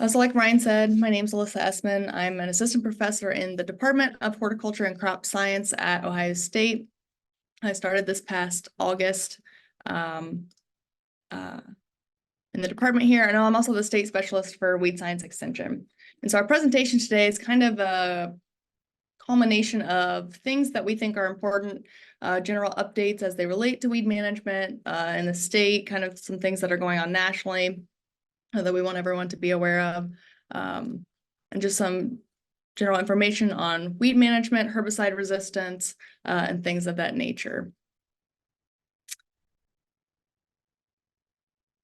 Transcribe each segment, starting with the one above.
So like Ryan said, my name is Alyssa Essman. I'm an assistant professor in the Department of Horticulture and Crop Science at Ohio State. I started this past August in the department here, and I'm also the state specialist for Weed Science Extension. And so our presentation today is kind of a culmination of things that we think are important, general updates as they relate to weed management in the state, kind of some things that are going on nationally that we want everyone to be aware of, and just some general information on weed management, herbicide resistance, and things of that nature.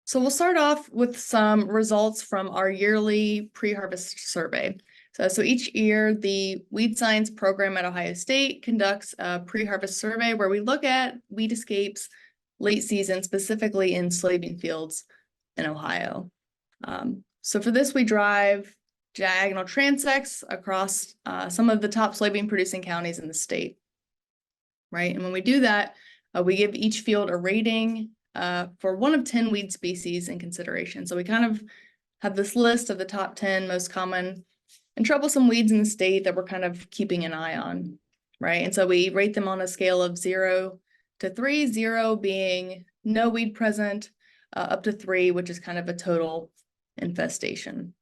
So we'll start off with some results from our yearly pre-harvest survey. So each year, the Weed Science program at Ohio State conducts a pre-harvest survey where we look at weed escapes late season, specifically in soybean fields in Ohio. So for this, we drive diagonal transects across some of the top soybean producing counties in the state, right? And when we do that, we give each field a rating for one of 10 weed species in consideration. So we kind of have this list of the top 10 most common and troublesome weeds in the state that we're kind of keeping an eye on, right? And so we rate them on a scale of 0 to 3, 0 being no weed present, up to 3, which is kind of a total infestation.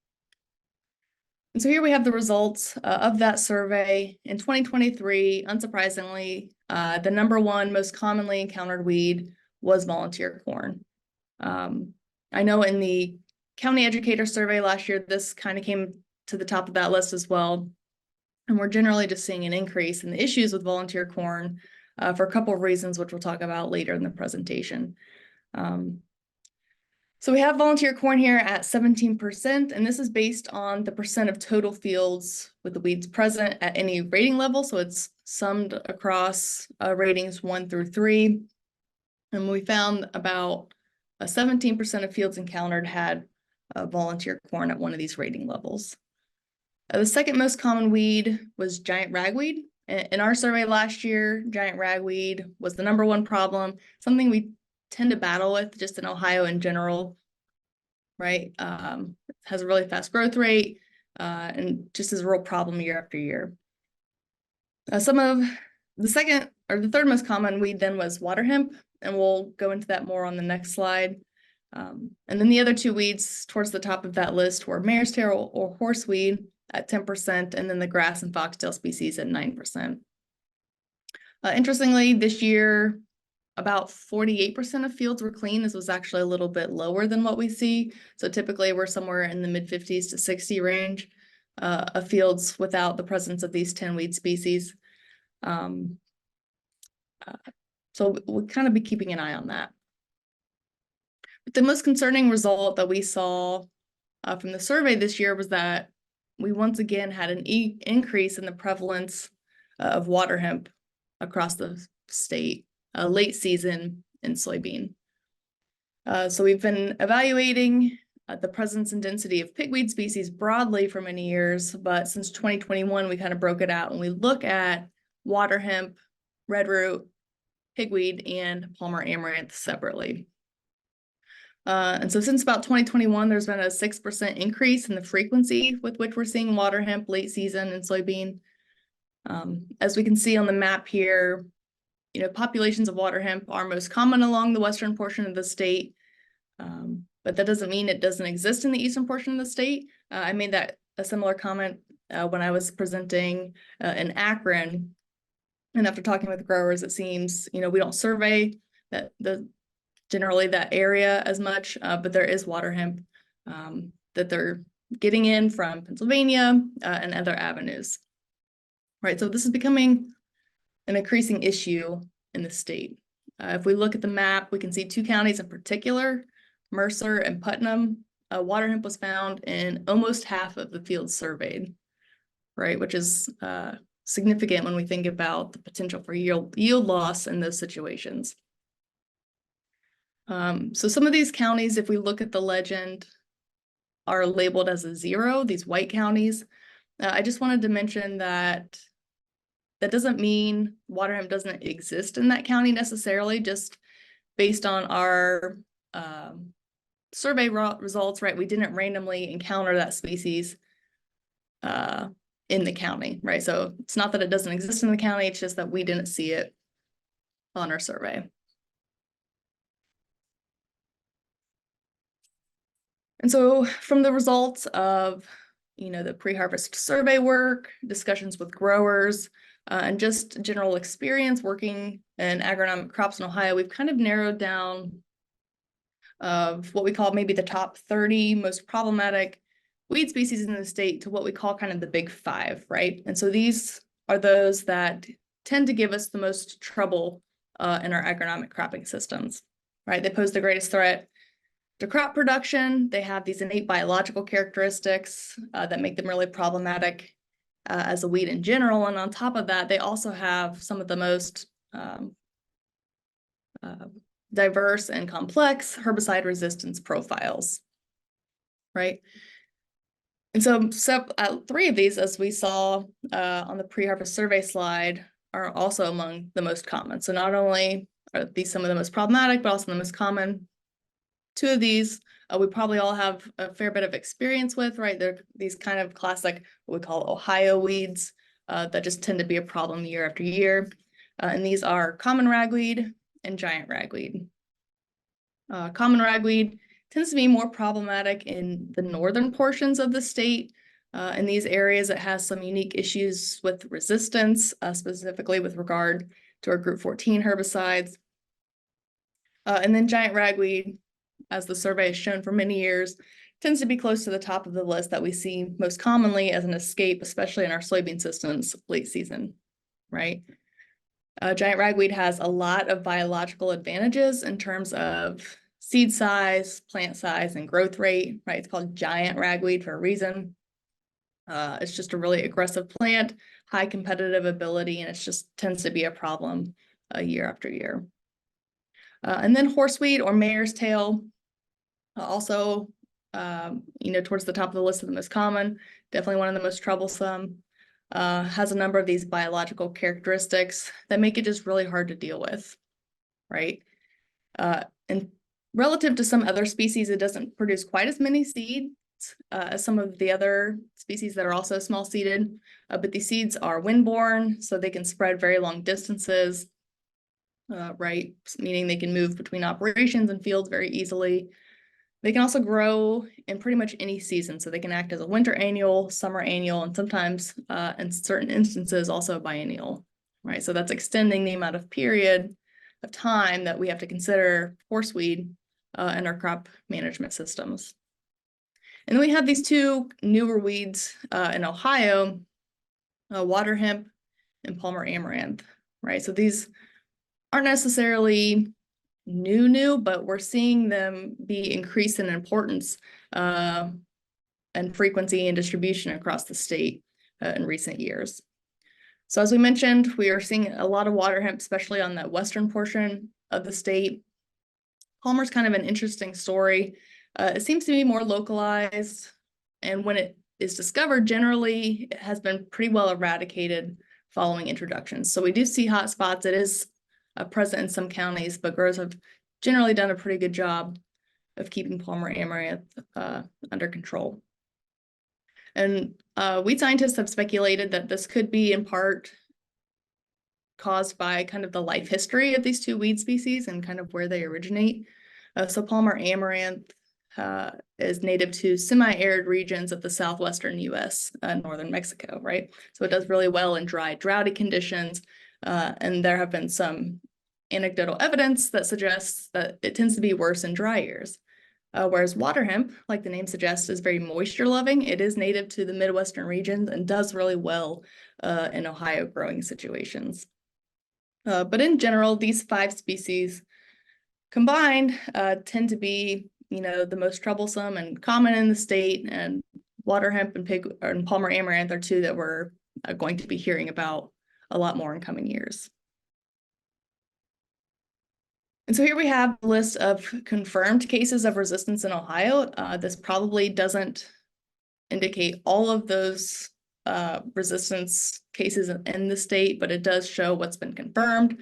And so here we have the results of that survey. In 2023, unsurprisingly, the #1 most commonly encountered weed was volunteer corn. I know in the county educator survey last year, this kind of came to the top of that list as well. And we're generally just seeing an increase in the issues with volunteer corn for a couple of reasons, which we'll talk about later in the presentation. So we have volunteer corn here at 17%, and this is based on the percent of total fields with the weeds present at any rating level. So it's summed across ratings 1 through 3. And we found about 17% of fields encountered had volunteer corn at one of these rating levels. The second most common weed was giant ragweed. In our survey last year, giant ragweed was the #1 problem, something we tend to battle with just in Ohio in general, right? It has a really fast growth rate and just is a real problem year after year. Some of the second or the third most common weed then was water hemp, and we'll go into that more on the next slide. And then the other 2 weeds towards the top of that list were mare's tail or horseweed at 10%, and then the grass and foxtail species at 9%. Interestingly, this year, about 48% of fields were clean. This was actually a little bit lower than what we see. So typically we're somewhere in the mid-50s to 60 range of fields without the presence of these 10 weed species. So we'll kind of be keeping an eye on that. But the most concerning result that we saw from the survey this year was that we once again had an increase in the prevalence of water hemp across the state, late season in soybean. So we've been evaluating the presence and density of pigweed species broadly for many years, but since 2021, we kind of broke it out and we look at water hemp, redroot, pigweed, and Palmer amaranth separately. And so since about 2021, there's been a 6% increase in the frequency with which we're seeing water hemp late season in soybean. As we can see on the map here, populations of water hemp are most common along the western portion of the state, but that doesn't mean it doesn't exist in the eastern portion of the state. I made a similar comment when I was presenting in Akron, and after talking with growers, it seems we don't survey generally that area as much, but there is water hemp that they're getting in from Pennsylvania and other avenues. Right, so this is becoming an increasing issue in the state. If we look at the map, we can see 2 counties in particular, Mercer and Putnam. Water hemp was found in almost half of the fields surveyed, right, which is significant when we think about the potential for yield loss in those situations. So some of these counties, if we look at the legend, are labeled as a 0, these white counties. I just wanted to mention that doesn't mean water hemp doesn't exist in that county necessarily, just based on our survey results, right, we didn't randomly encounter that species in the county, right? So it's not that it doesn't exist in the county, it's just that we didn't see it on our survey. And so from the results of, the pre-harvest survey work, discussions with growers, and just general experience working in agronomic crops in Ohio, we've kind of narrowed down of what we call maybe the top 30 most problematic weed species in the state to what we call kind of the big five, right? And so these are those that tend to give us the most trouble in our agronomic cropping systems, right? They pose the greatest threat to crop production. They have these innate biological characteristics that make them really problematic as a weed in general. And on top of that, they also have some of the most diverse and complex herbicide resistance profiles, right? And so three of these, as we saw on the pre-harvest survey slide, are also among the most common. So not only are these some of the most problematic, but also the most common. Two of these we probably all have a fair bit of experience with, right? They're these kind of classic, what we call Ohio weeds that just tend to be a problem year after year. And these are common ragweed and giant ragweed. Common ragweed tends to be more problematic in the northern portions of the state. In these areas, it has some unique issues with resistance, specifically with regard to our group 14 herbicides. And then giant ragweed, as the survey has shown for many years, tends to be close to the top of the list that we see most commonly as an escape, especially in our soybean systems late season, right? Giant ragweed has a lot of biological advantages in terms of seed size, plant size, and growth rate, right? It's called giant ragweed for a reason. It's just a really aggressive plant, high competitive ability, and it just tends to be a problem year after year. And then horseweed or mare's tail, also, towards the top of the list of the most common, definitely one of the most troublesome, has a number of these biological characteristics that make it just really hard to deal with, right? And relative to some other species, it doesn't produce quite as many seeds as some of the other species that are also small seeded, but these seeds are windborne, so they can spread very long distances, right? Meaning they can move between operations and fields very easily. They can also grow in pretty much any season, so they can act as a winter annual, summer annual, and sometimes, in certain instances, also biennial, right? So that's extending the amount of period of time that we have to consider horseweed in our crop management systems. And then we have these two newer weeds in Ohio, waterhemp and Palmer amaranth, right? So these aren't necessarily new, but we're seeing them be increased in importance and frequency and distribution across the state in recent years. So as we mentioned, we are seeing a lot of water hemp, especially on that western portion of the state. Palmer's kind of an interesting story. It seems to be more localized, and when it is discovered, generally it has been pretty well eradicated following introduction. So we do see hot spots. It is present in some counties, but growers have generally done a pretty good job of keeping Palmer amaranth under control. And weed scientists have speculated that this could be in part caused by kind of the life history of these two weed species and kind of where they originate. So Palmer amaranth is native to semi-arid regions of the southwestern US, northern Mexico, right? So it does really well in dry, droughty conditions. And there have been some anecdotal evidence that suggests that it tends to be worse in dry years. Whereas water hemp, like the name suggests, is very moisture loving. It is native to the Midwestern regions and does really well in Ohio growing situations. But in general, these five species combined tend to be, the most troublesome and common in the state, and water hemp and Palmer amaranth are two that we're going to be hearing about a lot more in coming years. And so here we have a list of confirmed cases of resistance in Ohio. This probably doesn't indicate all of those resistance cases in the state, but it does show what's been confirmed.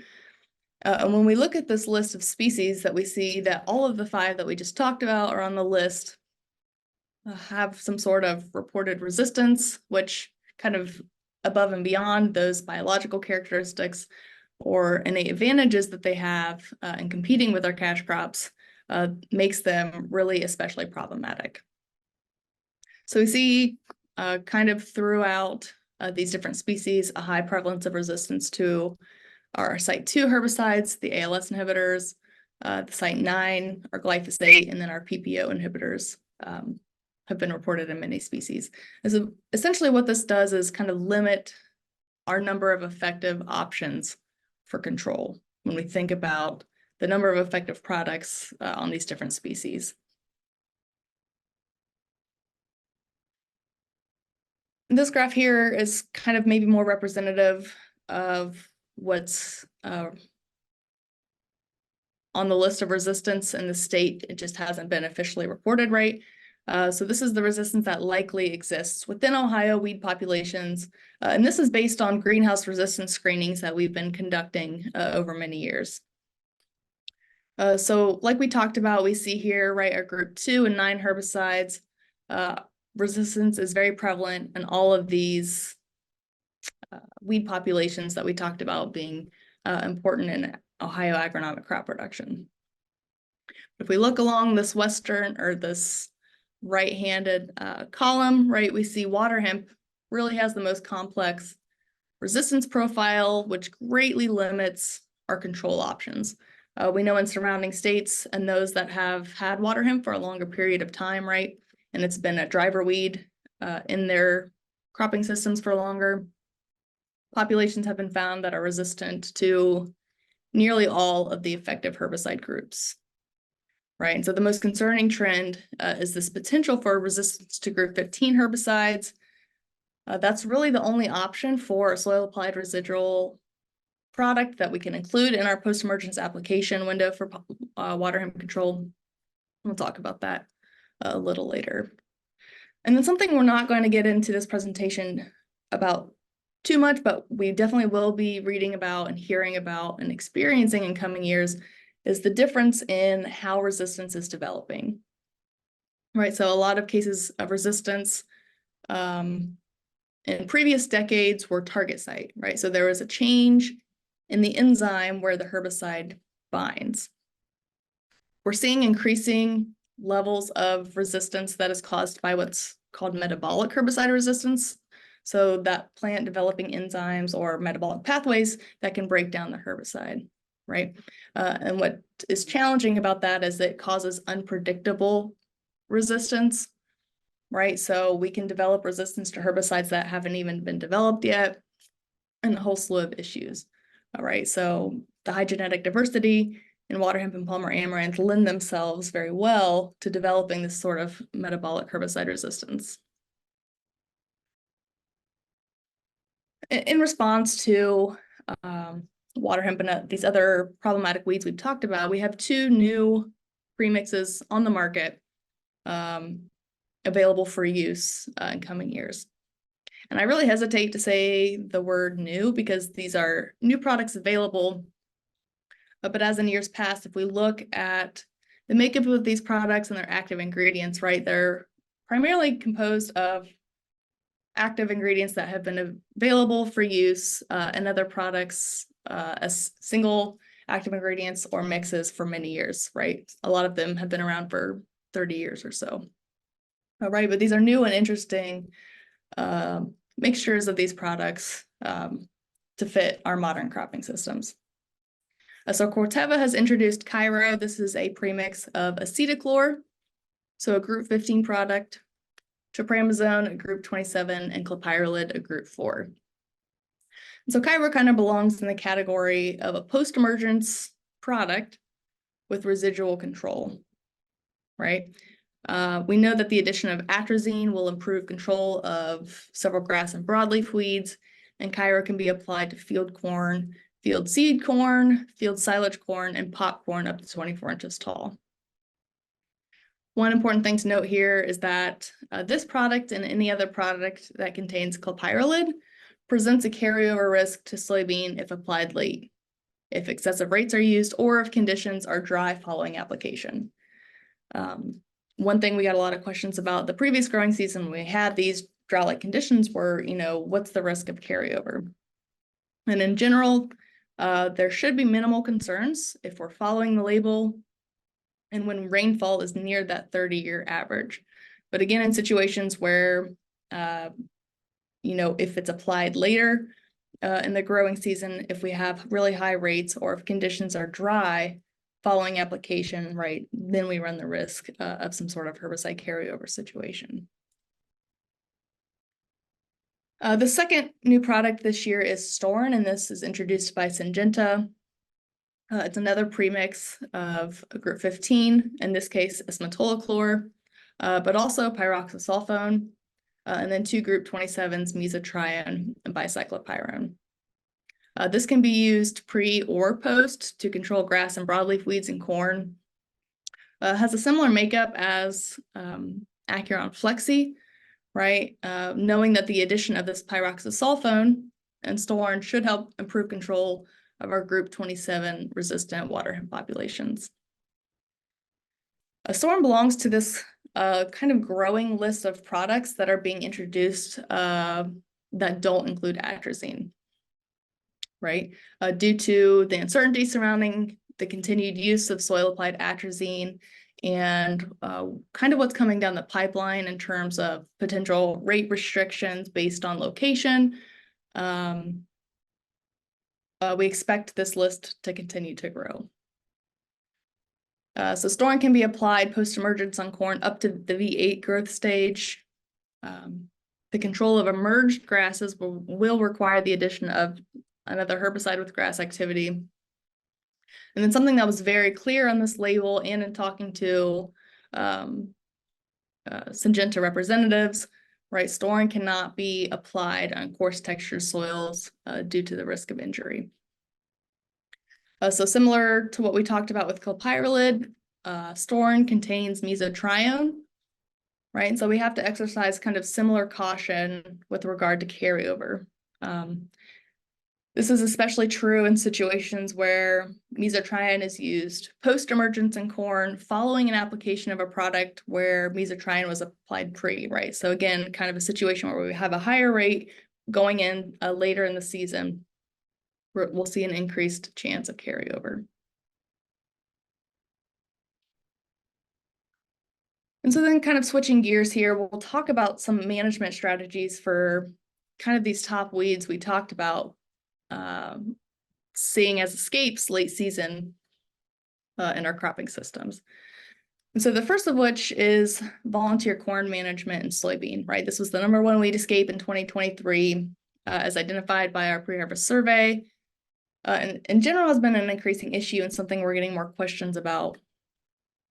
And when we look at this list of species, that we see that all of the 5 that we just talked about are on the list have some sort of reported resistance, which kind of above and beyond those biological characteristics or innate advantages that they have in competing with our cash crops makes them really especially problematic. So we see kind of throughout these different species a high prevalence of resistance to our Site 2 herbicides, the ALS inhibitors, the Site 9, our glyphosate, and then our PPO inhibitors have been reported in many species. And so essentially what this does is kind of limit our number of effective options for control when we think about the number of effective products on these different species. This graph here is kind of maybe more representative of what's on the list of resistance in the state. It just hasn't been officially reported, right? So this is the resistance that likely exists within Ohio weed populations. And this is based on greenhouse resistance screenings that we've been conducting over many years. So like we talked about, we see here, right, our group 2 and 9 herbicides. Resistance is very prevalent in all of these weed populations that we talked about being important in Ohio agronomic crop production. If we look along this western or this right-handed column, right, we see water hemp really has the most complex resistance profile, which greatly limits our control options. We know in surrounding states and those that have had water hemp for a longer period of time, right, and it's been a driver weed in their cropping systems for longer, populations have been found that are resistant to nearly all of the effective herbicide groups, right? And so the most concerning trend is this potential for resistance to group 15 herbicides. That's really the only option for a soil applied residual product that we can include in our post-emergence application window for water hemp control. We'll talk about that a little later. And then something we're not going to get into this presentation about too much, but we definitely will be reading about and hearing about and experiencing in coming years is the difference in how resistance is developing, right? So a lot of cases of resistance in previous decades were target site, right? So there was a change in the enzyme where the herbicide binds. We're seeing increasing levels of resistance that is caused by what's called metabolic herbicide resistance. So that plant developing enzymes or metabolic pathways that can break down the herbicide, right? And what is challenging about that is that it causes unpredictable resistance, right? So we can develop resistance to herbicides that haven't even been developed yet, and a whole slew of issues, all right? So the high genetic diversity in water hemp and Palmer amaranth lend themselves very well to developing this sort of metabolic herbicide resistance. In response to water hemp and these other problematic weeds we've talked about, we have 2 new premixes on the market available for use in coming years. And I really hesitate to say the word new because these are new products available. But as in years past, if we look at the makeup of these products and their active ingredients, right, they're primarily composed of active ingredients that have been available for use in other products as single active ingredients or mixes for many years, right? A lot of them have been around for 30 years or so. All right, but these are new and interesting mixtures of these products to fit our modern cropping systems. So Corteva has introduced Cairo. This is a premix of acetochlor, so a group 15 product, tropramazone, a group 27, and clopyralid, a group 4. And so Cairo kind of belongs in the category of a post-emergence product with residual control, right? We know that the addition of atrazine will improve control of several grass and broadleaf weeds, and Cairo can be applied to field corn, field seed corn, field silage corn, and popcorn up to 24 inches tall. One important thing to note here is that this product and any other product that contains clopyralid presents a carryover risk to soybean if applied late. if excessive rates are used, or if conditions are dry following application. One thing we got a lot of questions about the previous growing season when we had these drought-like conditions were, what's the risk of carryover? And in general, there should be minimal concerns if we're following the label and when rainfall is near that 30-year average. But again, in situations where, if it's applied later in the growing season, if we have really high rates or if conditions are dry following application, right, then we run the risk of some sort of herbicide carryover situation. The second new product this year is Storn, and this is introduced by Syngenta. It's another premix of group 15, in this case, ismatolochlor, but also pyroxasulfone, and then 2 group 27s, mesotrione and bicyclopyrone. This can be used pre or post to control grass and broadleaf weeds in corn. Has a similar makeup as Acuron Flexi, right? Knowing that the addition of this pyroxasulfone and Storn should help improve control of our group 27 resistant waterhemp populations. Storn belongs to this kind of growing list of products that are being introduced that don't include atrazine, right? Due to the uncertainty surrounding the continued use of soil-applied atrazine and kind of what's coming down the pipeline in terms of potential rate restrictions based on location, we expect this list to continue to grow. So Storn can be applied post-emergence on corn up to the V8 growth stage. The control of emerged grasses will require the addition of another herbicide with grass activity. And then something that was very clear on this label and in talking to Syngenta representatives, right, Storn cannot be applied on coarse texture soils due to the risk of injury. So similar to what we talked about with clopyralid, Storn contains mesotrione, right? And so we have to exercise kind of similar caution with regard to carryover. This is especially true in situations where mesotrione is used post-emergence in corn following an application of a product where mesotrione was applied pre, right? So again, kind of a situation where we have a higher rate going in later in the season, we'll see an increased chance of carryover. And so then kind of switching gears here, we'll talk about some management strategies for kind of these top weeds we talked about seeing as escapes late season in our cropping systems. And so the first of which is volunteer corn management and soybean, right? This was the #1 weed escape in 2023 as identified by our pre-harvest survey. And in general has been an increasing issue and something we're getting more questions about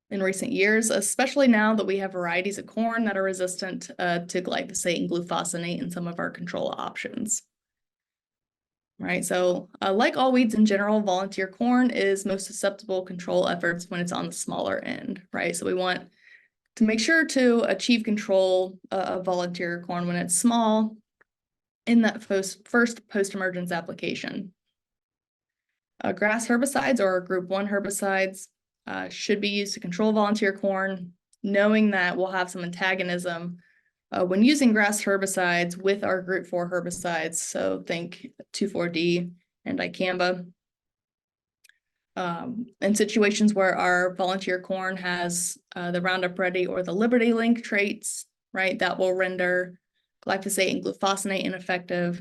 in recent years, especially now that we have varieties of corn that are resistant to glyphosate and glufosinate in some of our control options. Right, so like all weeds in general, volunteer corn is most susceptible control efforts when it's on the smaller end, right? So we want to make sure to achieve control of volunteer corn when it's small in that first post-emergence application. Grass herbicides or group 1 herbicides should be used to control volunteer corn, knowing that we'll have some antagonism when using grass herbicides with our group 4 herbicides. So think 2,4-D and dicamba. In situations where our volunteer corn has the Roundup Ready or the Liberty Link traits, right, that will render glyphosate and glufosinate ineffective.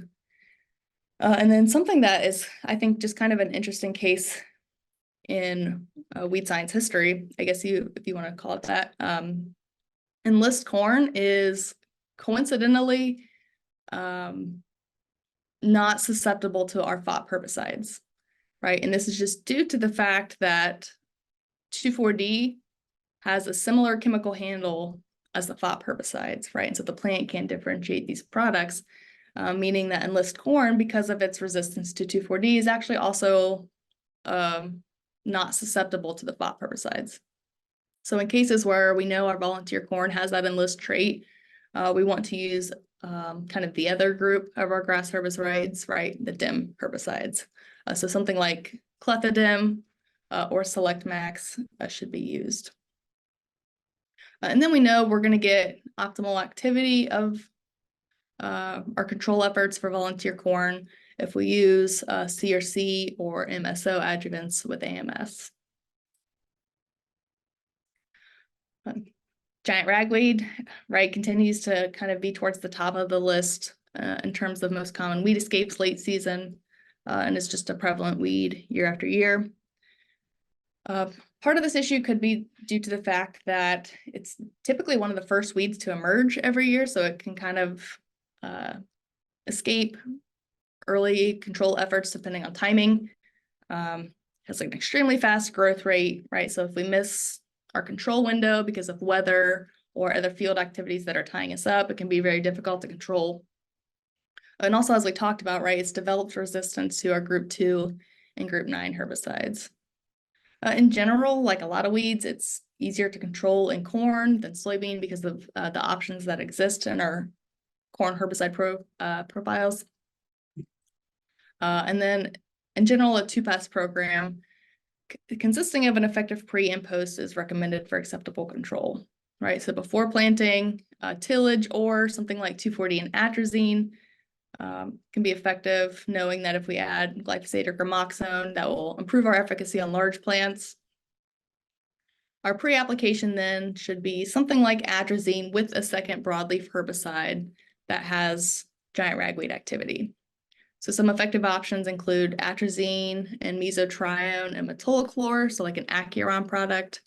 And then something that is, I think, just kind of an interesting case in weed science history, I guess if you want to call it that. Enlist corn is coincidentally not susceptible to our FOP herbicides, right? And this is just due to the fact that 2,4-D has a similar chemical handle as the FOP herbicides, right? And so the plant can differentiate these products, meaning that enlist corn, because of its resistance to 2,4-D, is actually also not susceptible to the FOP herbicides. So in cases where we know our volunteer corn has that enlist trait, we want to use kind of the other group of our grass herbicides, right, the DIM herbicides. So something like clethodim or Select Max should be used. And then we know we're going to get optimal activity of our control efforts for volunteer corn if we use CRC or MSO adjuvants with AMS. Giant ragweed, right, continues to kind of be towards the top of the list in terms of most common weed escapes late season, and it's just a prevalent weed year after year. Part of this issue could be due to the fact that it's typically one of the first weeds to emerge every year, so it can kind of escape early control efforts depending on timing. Has an extremely fast growth rate, right? So if we miss our control window because of weather or other field activities that are tying us up, it can be very difficult to control. And also, as we talked about, right, it's developed resistance to our group 2 and group 9 herbicides. In general, like a lot of weeds, it's easier to control in corn than soybean because of the options that exist in our corn herbicide profiles. And then in general, a 2-pass program consisting of an effective pre and post is recommended for acceptable control, right? So before planting, tillage or something like 2,4-D and atrazine can be effective, knowing that if we add glyphosate or gramoxone, that will improve our efficacy on large plants. Our pre-application then should be something like atrazine with a second broadleaf herbicide that has giant ragweed activity. So some effective options include atrazine and mesotrione and metolachlor, so like an Acuron product,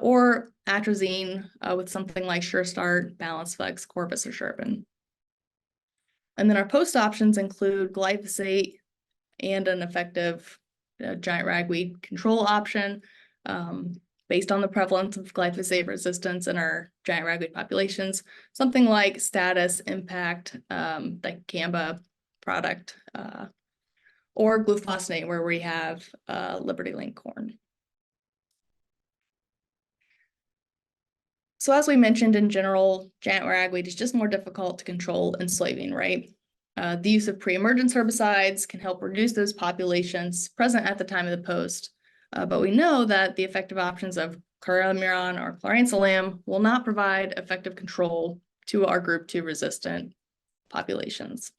or atrazine with something like Sure Start, Balance Flex, Corvus, or Sherpin. And then our post options include glyphosate and an effective giant ragweed control option based on the prevalence of glyphosate resistance in our giant ragweed populations, something like Status, Impact, dicamba product, or glufosinate where we have Liberty Link corn. So as we mentioned, in general, giant ragweed is just more difficult to control in soybean, right? The use of pre-emergence herbicides can help reduce those populations present at the time of the post, but we know that the effective options of chloramiron or chlorantzalam will not provide effective control to our group 2 resistant populations.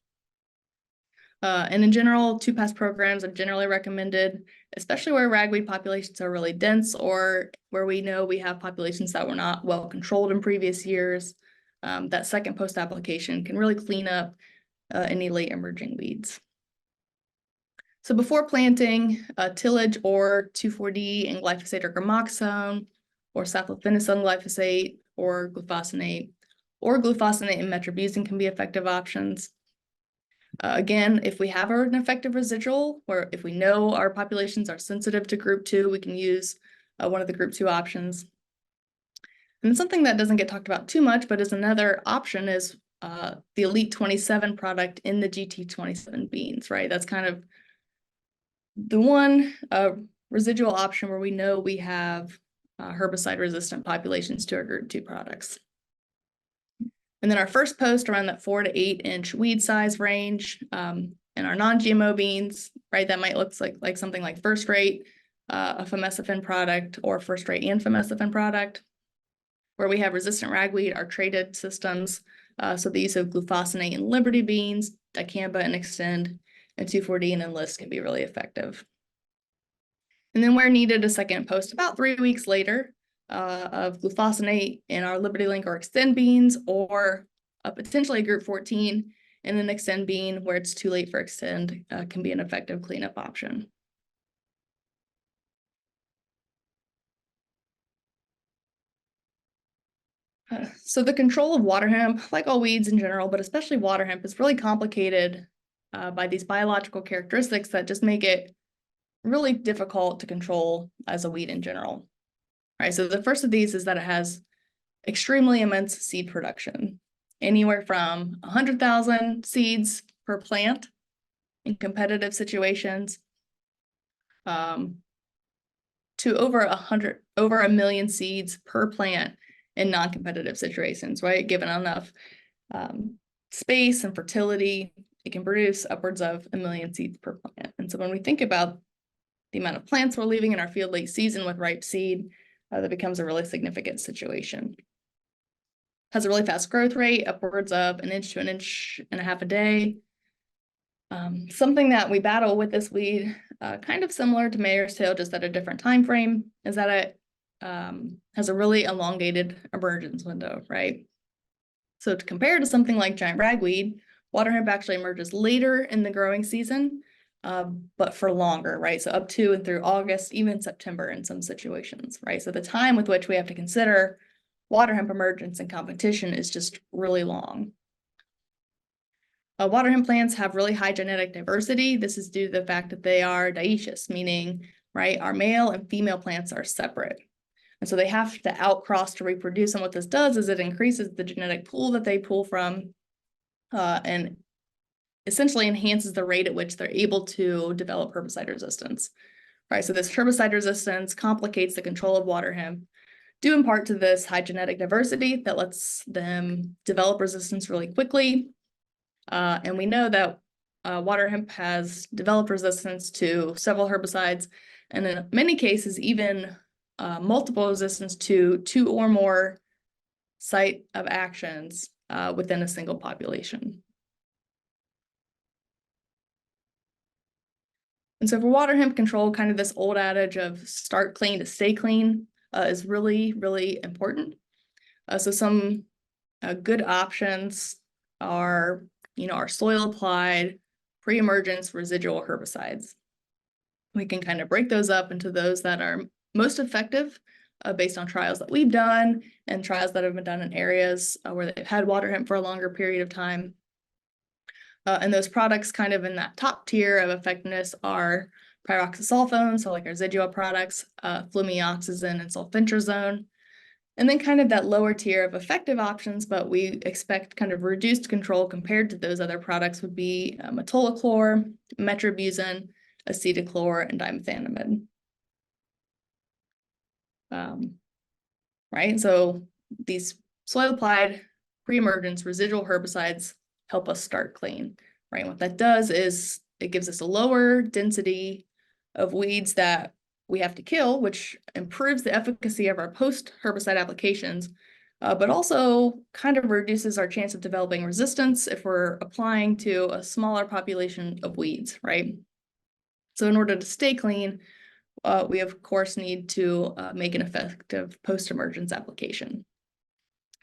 And in general, 2-pass programs are generally recommended, especially where ragweed populations are really dense or where we know we have populations that were not well controlled in previous years. That second post application can really clean up any late emerging weeds. So before planting, tillage or 2,4-D and glyphosate or gramoxone, or cyclophenazone glyphosate or glufosinate and metribuzin can be effective options. Again, if we have an effective residual, or if we know our populations are sensitive to group 2, we can use one of the group 2 options. And something that doesn't get talked about too much, but is another option, is the Elite 27 product in the GT27 beans, right? That's kind of the one residual option where we know we have herbicide-resistant populations to our group 2 products. And then our first post around that 4 to 8 inch weed size range in our non-GMO beans, right? That might look like something like First Rate, a fameciphin product, or First Rate and fameciphin product. Where we have resistant ragweed, our traded systems, so the use of glufosinate in Liberty beans, dicamba and Extend, and 2,4-D and Enlist can be really effective. And then where needed, a second post about 3 weeks later, of glufosinate in our Liberty Link or Extend beans, or potentially a group 14 in an Extend bean where it's too late for Extend, can be an effective cleanup option. So the control of water hemp, like all weeds in general, but especially water hemp, is really complicated by these biological characteristics that just make it really difficult to control as a weed in general. Right, so the first of these is that it has extremely immense seed production, anywhere from 100,000 seeds per plant in competitive situations to over 1 million seeds per plant in non-competitive situations, right? Given enough space and fertility, it can produce upwards of 1 million seeds per plant. And so when we think about the amount of plants we're leaving in our field late season with ripe seed, that becomes a really significant situation. Has a really fast growth rate, upwards of 1 inch to 1.5 inches a day. Something that we battle with this weed, kind of similar to mare's tail, just at a different time frame, is that it has a really elongated emergence window, right? So to compare to something like giant ragweed, water hemp actually emerges later in the growing season, but for longer, right? So up to and through August, even September in some situations, right? So the time with which we have to consider water hemp emergence and competition is just really long. Water hemp plants have really high genetic diversity. This is due to the fact that they are dioecious, meaning, right, our male and female plants are separate. And so they have to outcross to reproduce. And what this does is it increases the genetic pool that they pull from, and essentially enhances the rate at which they're able to develop herbicide resistance, right? So this herbicide resistance complicates the control of water hemp, due in part to this high genetic diversity that lets them develop resistance really quickly. And we know that water hemp has developed resistance to several herbicides, and in many cases, even multiple resistance to 2 or more site of actions within a single population. And so for water hemp control, kind of this old adage of start clean to stay clean is really, really important. So some good options are, our soil applied pre-emergence residual herbicides. We can kind of break those up into those that are most effective based on trials that we've done and trials that have been done in areas where they've had water hemp for a longer period of time. And those products kind of in that top tier of effectiveness are pyroxasulfone, so like our residual products, flumioxazin and sulfentrazone. And then kind of that lower tier of effective options, but we expect kind of reduced control compared to those other products would be metolachlor, metribuzin, acetochlor, and dimethanamide. Right, so these soil-applied pre-emergence residual herbicides help us start clean, right? What that does is it gives us a lower density of weeds that we have to kill, which improves the efficacy of our post-herbicide applications, but also kind of reduces our chance of developing resistance if we're applying to a smaller population of weeds, right? So in order to stay clean, we of course need to make an effective post-emergence application.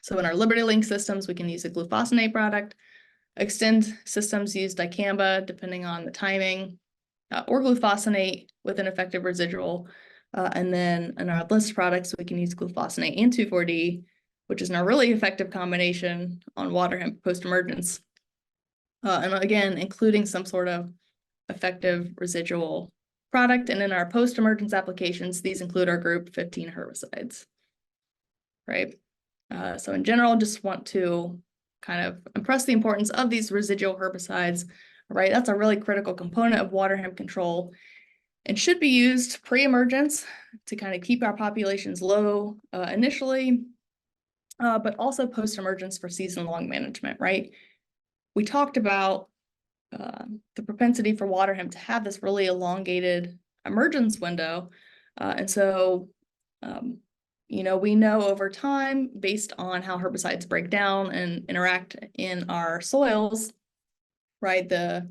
So in our Liberty Link systems, we can use a glufosinate product. Extend systems use dicamba, depending on the timing, or glufosinate with an effective residual. And then in our list products, we can use glufosinate and 2,4-D, which is a really effective combination on water hemp post-emergence. And again, including some sort of effective residual product. And in our post-emergence applications, these include our group 15 herbicides, right? So in general, just want to kind of impress the importance of these residual herbicides, right? That's a really critical component of water hemp control and should be used pre-emergence to kind of keep our populations low initially, but also post-emergence for season-long management, right? We talked about the propensity for water hemp to have this really elongated emergence window. And so, we know over time, based on how herbicides break down and interact in our soils, right, the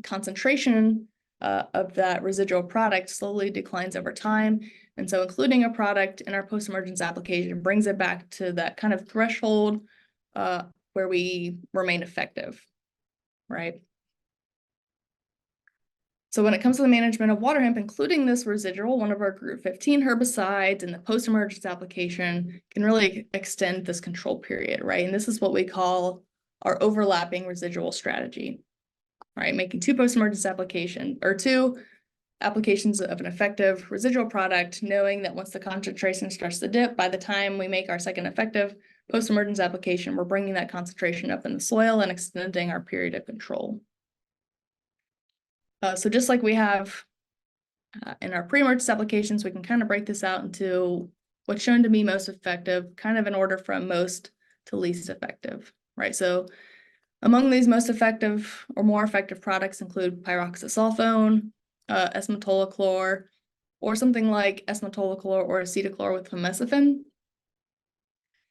concentration of that residual product slowly declines over time. And so including a product in our post-emergence application brings it back to that kind of threshold where we remain effective, right? So when it comes to the management of water hemp, including this residual, one of our group 15 herbicides in the post-emergence application can really extend this control period, right? And this is what we call our overlapping residual strategy, right? Making 2 post-emergence applications or 2 applications of an effective residual product, knowing that once the concentration starts to dip, by the time we make our second effective post-emergence application, we're bringing that concentration up in the soil and extending our period of control. So just like we have in our pre-emergence applications, we can kind of break this out into what's shown to be most effective, kind of in order from most to least effective, right? So among these most effective or more effective products include pyroxasulfone, esmetolochlor, or something like esmetolochlor or acetochlor with fameciphin.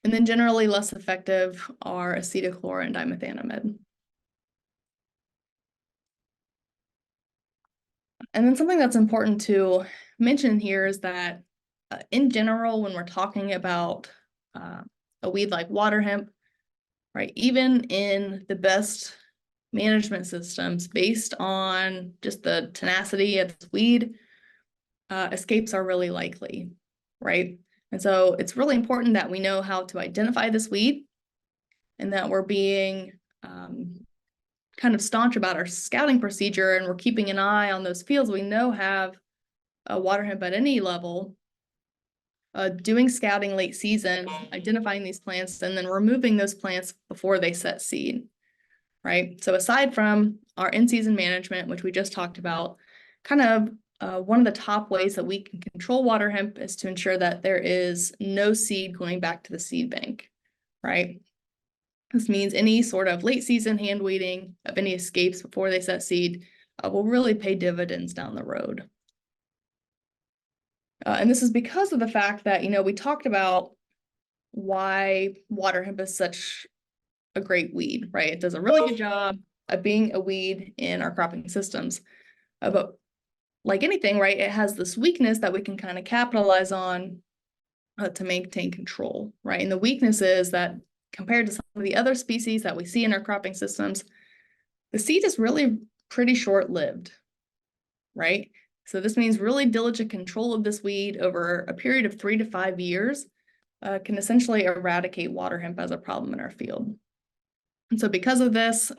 And then generally less effective are acetochlor and dimethanamide. And then something that's important to mention here is that in general, when we're talking about a weed like water hemp, right, even in the best management systems based on just the tenacity of the weed, escapes are really likely, right? And so it's really important that we know how to identify this weed and that we're being kind of staunch about our scouting procedure, and we're keeping an eye on those fields we know have water hemp at any level, doing scouting late season, identifying these plants, and then removing those plants before they set seed, right? So aside from our in-season management, which we just talked about, kind of one of the top ways that we can control water hemp is to ensure that there is no seed going back to the seed bank, right? This means any sort of late season hand weeding of any escapes before they set seed will really pay dividends down the road. And this is because of the fact that, we talked about why water hemp is such a great weed, right? It does a really good job of being a weed in our cropping systems. But like anything, right, it has this weakness that we can kind of capitalize on to maintain control, right? And the weakness is that compared to some of the other species that we see in our cropping systems, the seed is really pretty short-lived, right? So this means really diligent control of this weed over a period of 3 to 5 years can essentially eradicate water hemp as a problem in our field. And so because of this,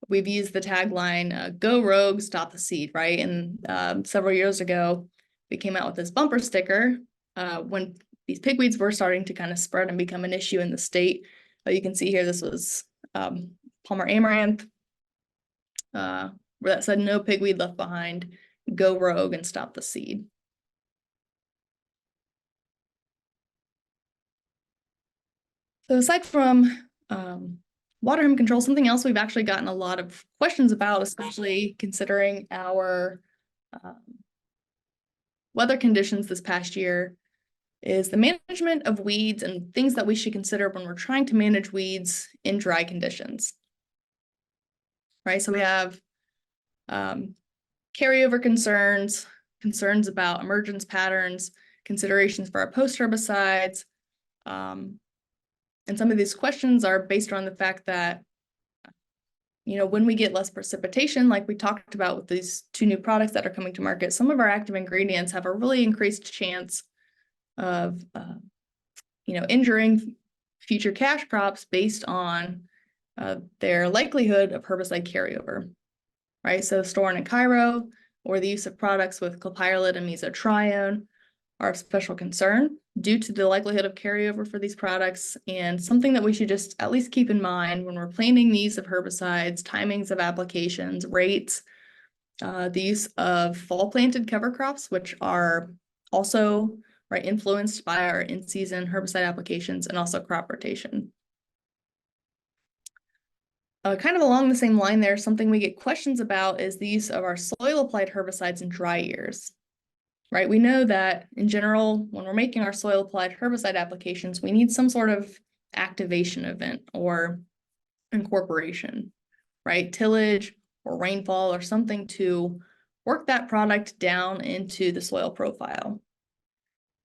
we've used the tagline, go rogue, stop the seed, right? And several years ago, we came out with this bumper sticker when these pigweeds were starting to kind of spread and become an issue in the state. You can see here, this was Palmer amaranth, where that said, no pigweed left behind, go rogue and stop the seed. So aside from water hemp control, something else we've actually gotten a lot of questions about, especially considering our weather conditions this past year, is the management of weeds and things that we should consider when we're trying to manage weeds in dry conditions. Right, so we have carryover concerns, concerns about emergence patterns, considerations for our post herbicides. And some of these questions are based on the fact that, when we get less precipitation, like we talked about with these 2 new products that are coming to market, some of our active ingredients have a really increased chance of, injuring future cash crops based on their likelihood of herbicide carryover, right? So Storin and Cairo, or the use of products with clopyralid and mesotrione, are of special concern due to the likelihood of carryover for these products, and something that we should just at least keep in mind when we're planning the use of herbicides, timings of applications, rates, the use of fall planted cover crops, which are also influenced by our in-season herbicide applications, and also crop rotation. Kind of along the same line there, something we get questions about is the use of our soil-applied herbicides in dry years. Right, we know that in general, when we're making our soil-applied herbicide applications, we need some sort of activation event or incorporation, right? Tillage or rainfall or something to work that product down into the soil profile.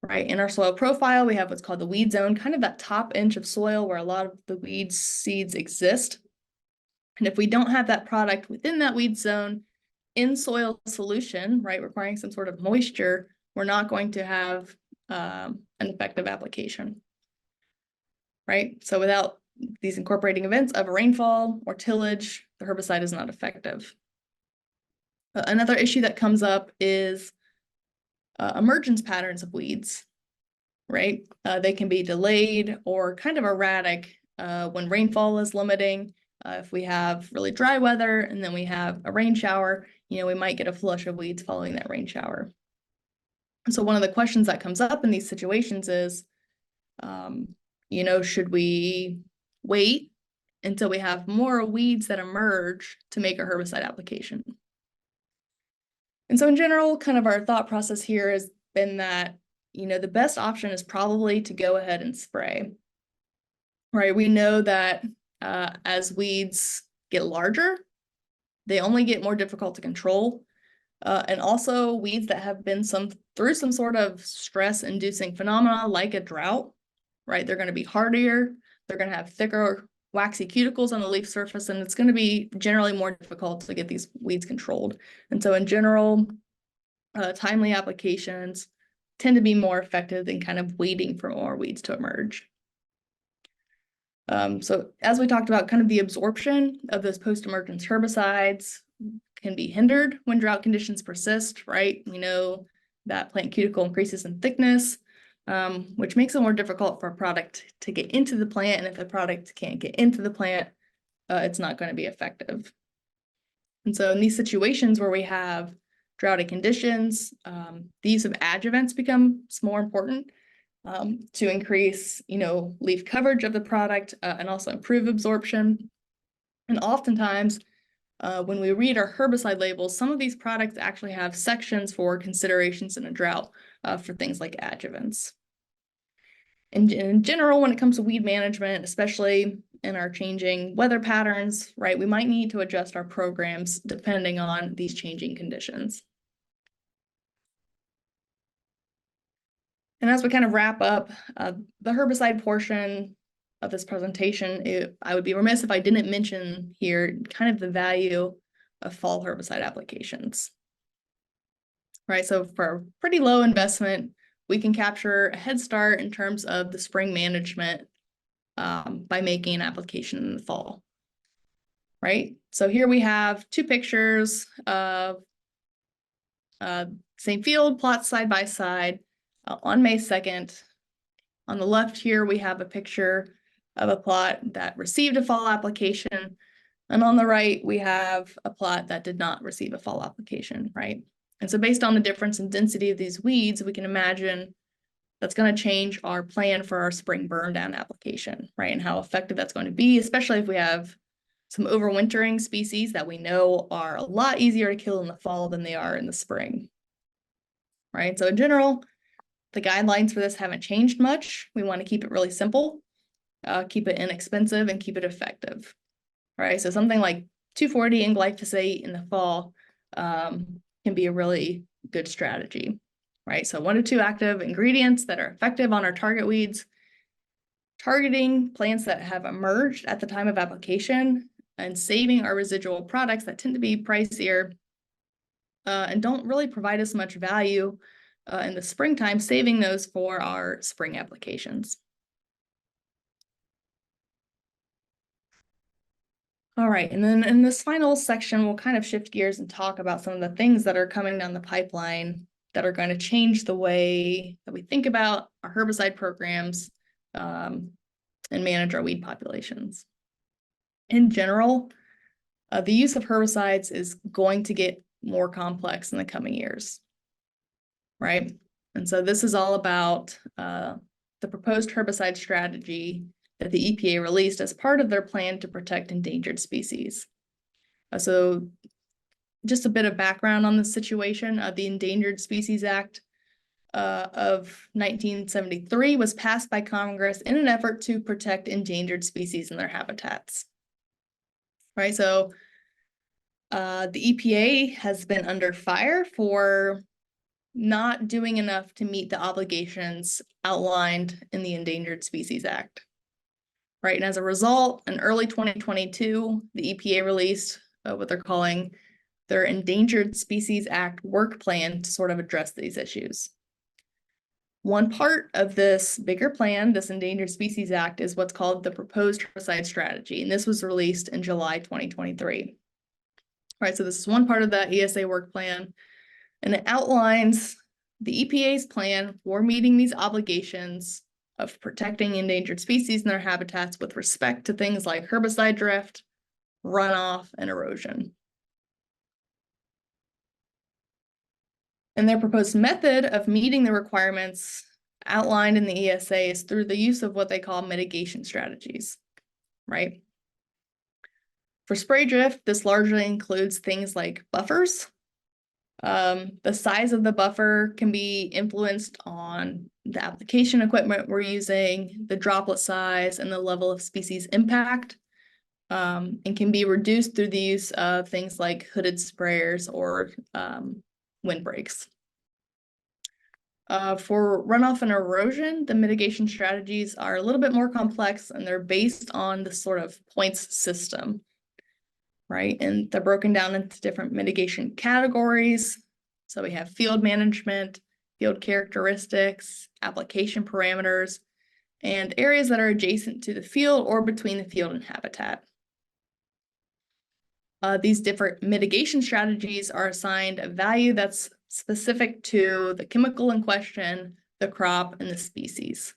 Right, in our soil profile, we have what's called the weed zone, kind of that top inch of soil where a lot of the weed seeds exist. And if we don't have that product within that weed zone in soil solution, right, requiring some sort of moisture, we're not going to have an effective application, right? So without these incorporating events of rainfall or tillage, the herbicide is not effective. Another issue that comes up is emergence patterns of weeds, right? They can be delayed or kind of erratic when rainfall is limiting. If we have really dry weather and then we have a rain shower, we might get a flush of weeds following that rain shower. And so one of the questions that comes up in these situations is, should we wait until we have more weeds that emerge to make a herbicide application? And so in general, kind of our thought process here has been that, the best option is probably to go ahead and spray, right? We know that as weeds get larger, they only get more difficult to control. And also weeds that have been through some sort of stress-inducing phenomena like a drought, right? They're going to be hardier, they're going to have thicker, waxy cuticles on the leaf surface, and it's going to be generally more difficult to get these weeds controlled. And so in general, timely applications tend to be more effective than kind of waiting for more weeds to emerge. So as we talked about, kind of the absorption of those post-emergence herbicides can be hindered when drought conditions persist, right? We know that plant cuticle increases in thickness, which makes it more difficult for a product to get into the plant. And if the product can't get into the plant, it's not going to be effective. And so in these situations where we have droughty conditions, the use of adjuvants becomes more important to increase, leaf coverage of the product and also improve absorption. And oftentimes, when we read our herbicide labels, some of these products actually have sections for considerations in a drought for things like adjuvants. And in general, when it comes to weed management, especially in our changing weather patterns, right, we might need to adjust our programs depending on these changing conditions. And as we kind of wrap up the herbicide portion of this presentation, I would be remiss if I didn't mention here kind of the value of fall herbicide applications. Right, so for pretty low investment, we can capture a head start in terms of the spring management by making an application in the fall. Right, so here we have two pictures of same field, plots side by side on May 2nd. On the left here, we have a picture of a plot that received a fall application. And on the right, we have a plot that did not receive a fall application, right? And so based on the difference in density of these weeds, we can imagine that's going to change our plan for our spring burn down application, right? And how effective that's going to be, especially if we have some overwintering species that we know are a lot easier to kill in the fall than they are in the spring, right? So in general, the guidelines for this haven't changed much. We want to keep it really simple, keep it inexpensive, and keep it effective, right? So something like 2,4-D and glyphosate in the fall can be a really good strategy, right? So 1 to 2 active ingredients that are effective on our target weeds, targeting plants that have emerged at the time of application, and saving our residual products that tend to be pricier and don't really provide us much value in the springtime, saving those for our spring applications. All right, and then in this final section, we'll kind of shift gears and talk about some of the things that are coming down the pipeline that are going to change the way that we think about our herbicide programs and manage our weed populations. In general, the use of herbicides is going to get more complex in the coming years, right? And so this is all about the proposed herbicide strategy that the EPA released as part of their plan to protect endangered species. So just a bit of background on the situation. The Endangered Species Act of 1973 was passed by Congress in an effort to protect endangered species and their habitats. Right, so the EPA has been under fire for not doing enough to meet the obligations outlined in the Endangered Species Act. Right, and as a result, in early 2022, the EPA released what they're calling their Endangered Species Act work plan to sort of address these issues. One part of this bigger plan, this Endangered Species Act, is what's called the Proposed Herbicide Strategy, and this was released in July 2023. Right, so this is one part of that ESA work plan, and it outlines the EPA's plan for meeting these obligations of protecting endangered species and their habitats with respect to things like herbicide drift, runoff, and erosion. And their proposed method of meeting the requirements outlined in the ESA is through the use of what they call mitigation strategies, right? For spray drift, this largely includes things like buffers, The size of the buffer can be influenced on the application equipment we're using, the droplet size, and the level of species impact, and can be reduced through the use of things like hooded sprayers or windbreaks. For runoff and erosion, the mitigation strategies are a little bit more complex, and they're based on the sort of points system, right? And they're broken down into different mitigation categories. So we have field management, field characteristics, application parameters, and areas that are adjacent to the field or between the field and habitat. These different mitigation strategies are assigned a value that's specific to the chemical in question, the crop, and the species.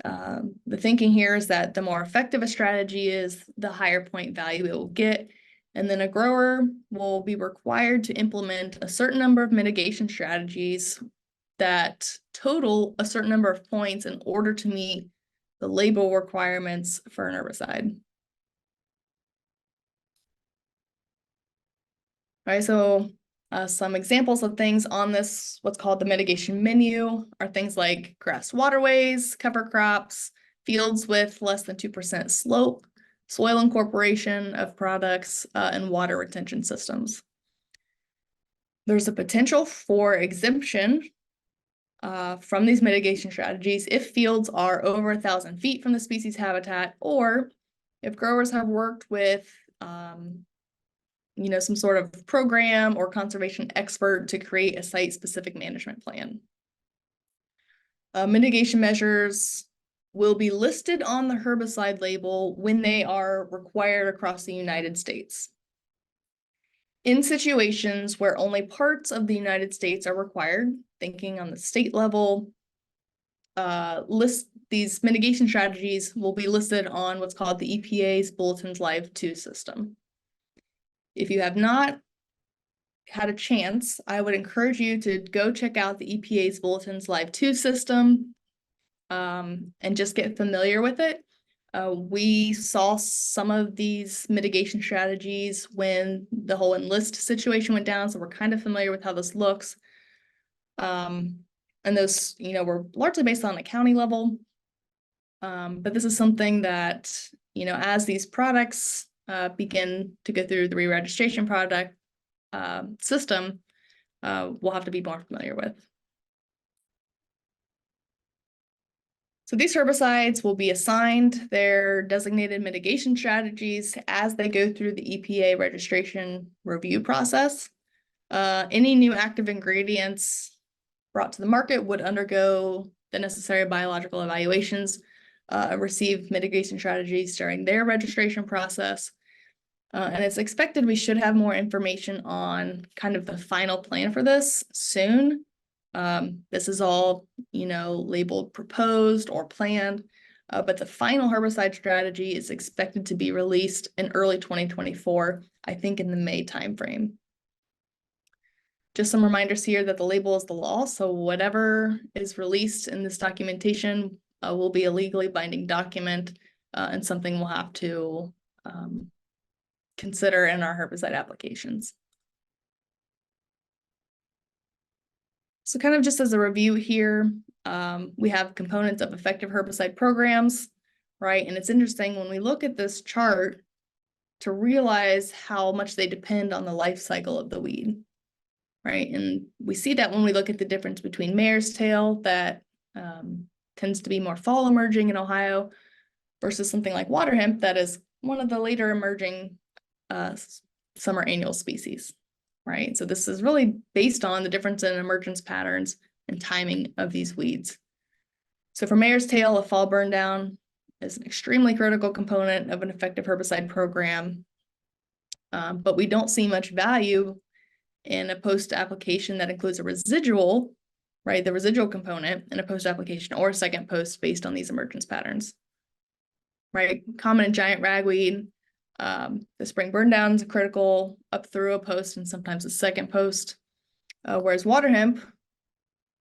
The thinking here is that the more effective a strategy is, the higher point value it will get, and then a grower will be required to implement a certain number of mitigation strategies that total a certain number of points in order to meet the label requirements for an herbicide. All right, so some examples of things on this, what's called the mitigation menu, are things like grass waterways, cover crops, fields with less than 2% slope, soil incorporation of products, and water retention systems. There's a potential for exemption from these mitigation strategies if fields are over 1,000 feet from the species habitat, or if growers have worked with some sort of program or conservation expert to create a site-specific management plan. Mitigation measures will be listed on the herbicide label when they are required across the United States. In situations where only parts of the United States are required, thinking on the state level, these mitigation strategies will be listed on what's called the EPA's Bulletin's Live 2 system. If you have not had a chance, I would encourage you to go check out the EPA's Bulletin's Live 2 system and just get familiar with it. We saw some of these mitigation strategies when the whole enlist situation went down, so we're kind of familiar with how this looks. And those, were largely based on a county level. But this is something that, as these products begin to go through the re-registration product system, we'll have to be more familiar with. So these herbicides will be assigned their designated mitigation strategies as they go through the EPA registration review process. Any new active ingredients brought to the market would undergo the necessary biological evaluations, receive mitigation strategies during their registration process. And it's expected we should have more information on kind of the final plan for this soon. This is all, labeled proposed or planned, but the final herbicide strategy is expected to be released in early 2024, I think in the May timeframe. Just some reminders here that the label is the law, so whatever is released in this documentation will be a legally binding document and something we'll have to consider in our herbicide applications. So kind of just as a review here, we have components of effective herbicide programs, right? And it's interesting when we look at this chart to realize how much they depend on the life cycle of the weed, right? And we see that when we look at the difference between mare's tail that tends to be more fall emerging in Ohio versus something like waterhemp that is one of the later emerging summer annual species, right? So this is really based on the difference in emergence patterns and timing of these weeds. So for mare's tail, a fall burn down is an extremely critical component of an effective herbicide program, but we don't see much value in a post-application that includes a residual, right? The residual component in a post-application or a second post based on these emergence patterns, right? Common and giant ragweed, the spring burn down is critical up through a post and sometimes a second post, whereas water hemp,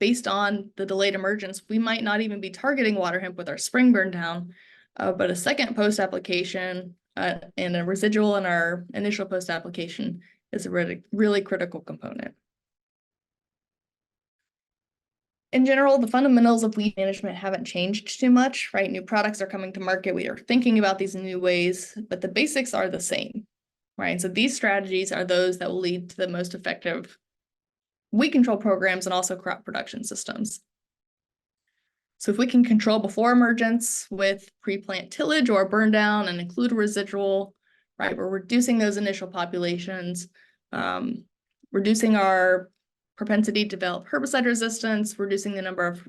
based on the delayed emergence, we might not even be targeting water hemp with our spring burn down, but a second post application and a residual in our initial post application is a really critical component. In general, the fundamentals of weed management haven't changed too much, right? New products are coming to market. We are thinking about these in new ways, but the basics are the same, right? So these strategies are those that will lead to the most effective weed control programs and also crop production systems. So if we can control before emergence with pre-plant tillage or burn down and include a residual, right, we're reducing those initial populations, reducing our propensity to develop herbicide resistance, reducing the number of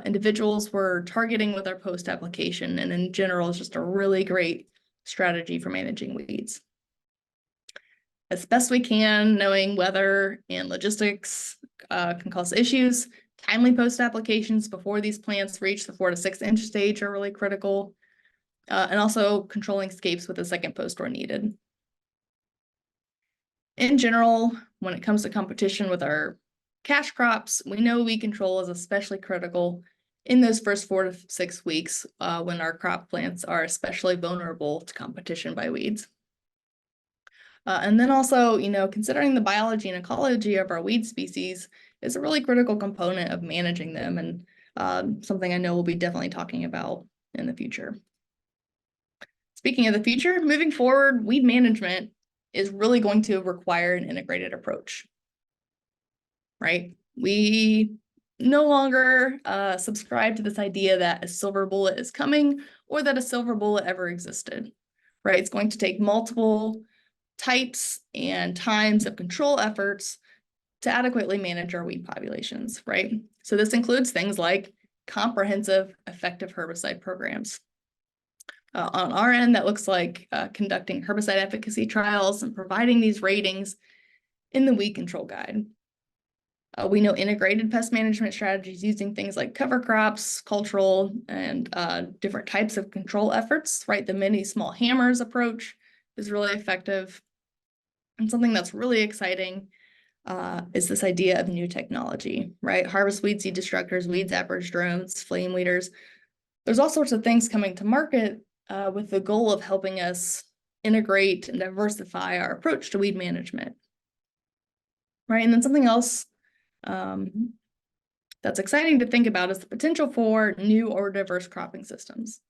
individuals we're targeting with our post application, and in general, it's just a really great strategy for managing weeds. As best we can, knowing weather and logistics can cause issues. Timely post applications before these plants reach the 4 to 6 inch stage are really critical, and also controlling scapes with a second post where needed. In general, when it comes to competition with our cash crops, we know weed control is especially critical in those first 4 to 6 weeks when our crop plants are especially vulnerable to competition by weeds. And then also, considering the biology and ecology of our weed species is a really critical component of managing them, and something I know we'll be definitely talking about in the future. Speaking of the future, moving forward, weed management is really going to require an integrated approach, right? We no longer subscribe to this idea that a silver bullet is coming or that a silver bullet ever existed, right? It's going to take multiple types and times of control efforts to adequately manage our weed populations, right? So this includes things like comprehensive, effective herbicide programs. On our end, that looks like conducting herbicide efficacy trials and providing these ratings in the weed control guide. We know integrated pest management strategies using things like cover crops, cultural, and different types of control efforts, right? The many small hammers approach is really effective. And something that's really exciting is this idea of new technology, right? Harvest weed seed destructors, weed zappers, drones, flame weeders. There's all sorts of things coming to market with the goal of helping us integrate and diversify our approach to weed management, right? And then something else that's exciting to think about is the potential for new or diverse cropping systems,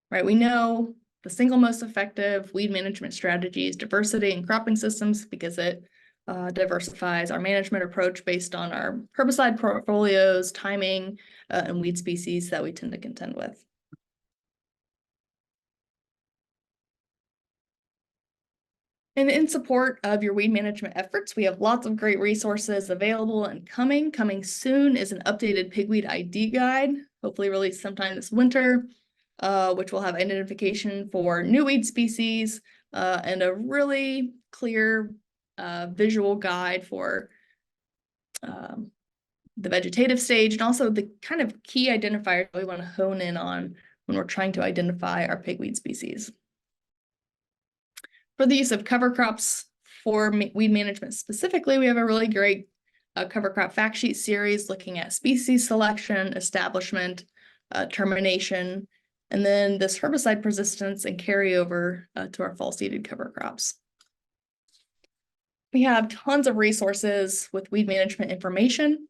right? We know the single most effective weed management strategy is diversity in cropping systems because it diversifies our management approach based on our herbicide portfolios, timing, and weed species that we tend to contend with. And in support of your weed management efforts, we have lots of great resources available, and coming soon is an updated pigweed ID guide, hopefully released sometime this winter, which will have identification for new weed species and a really clear visual guide for the vegetative stage, and also the kind of key identifiers we want to hone in on when we're trying to identify our pigweed species. For the use of cover crops for weed management specifically, we have a really great cover crop fact sheet series looking at species selection, establishment, termination, and then this herbicide persistence and carryover to our fall seeded cover crops. We have tons of resources with weed management information.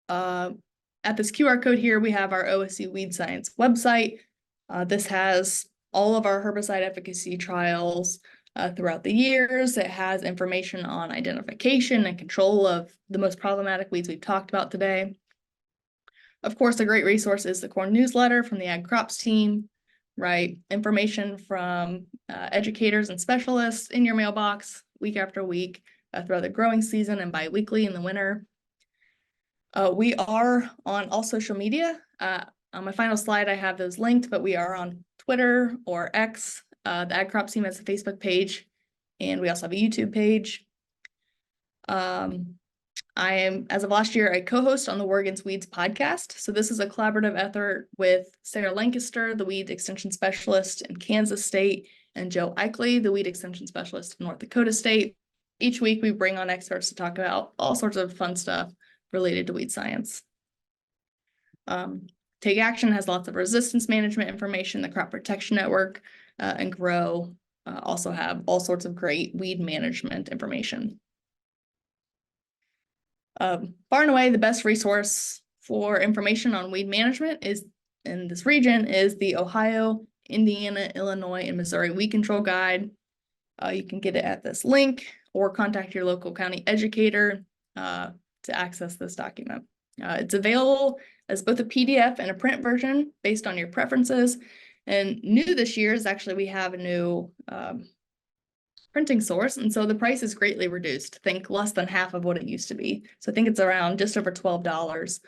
At this QR code here, we have our OSU Weed Science website. This has all of our herbicide efficacy trials throughout the years. It has information on identification and control of the most problematic weeds we've talked about today. Of course, a great resource is the corn newsletter from the Ag Crops team, right? Information from educators and specialists in your mailbox week after week throughout the growing season and bi-weekly in the winter. We are on all social media. On my final slide, I have those linked, but we are on Twitter or X. The Ag Crops team has a Facebook page, and we also have a YouTube page. I am, as of last year, a co-host on the War Against Weeds podcast. So this is a collaborative effort with Sarah Lancaster, the weed extension specialist in Kansas State, and Joe Eichley, the weed extension specialist in North Dakota State. Each week, we bring on experts to talk about all sorts of fun stuff related to weed science. Take Action has lots of resistance management information. The Crop Protection Network and Grow also have all sorts of great weed management information. Far and away, the best resource for information on weed management is in this region is the Ohio, Indiana, Illinois, and Missouri Weed Control Guide. You can get it at this link or contact your local county educator to access this document. It's available as both a PDF and a print version based on your preferences. And new this year is actually we have a new printing source, and so the price is greatly reduced. Think less than half of what it used to be. So I think it's around just over $12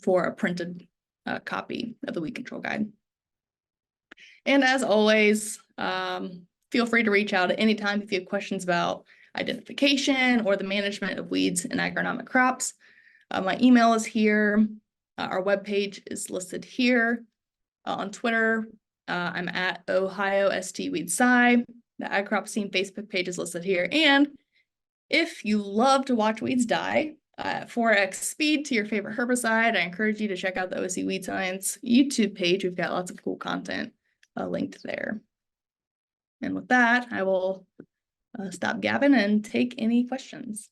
for a printed copy of the Weed Control Guide. And as always, feel free to reach out at any time if you have questions about identification or the management of weeds and agronomic crops. My email is here. Our webpage is listed here. On Twitter, I'm at Ohio ST Weed Sci. The Ag Crop Scene Facebook page is listed here. And if you love to watch weeds die at 4x speed to your favorite herbicide, I encourage you to check out the OC Weed Science YouTube page. We've got lots of cool content linked there. And with that, I will stop gabbing and take any questions.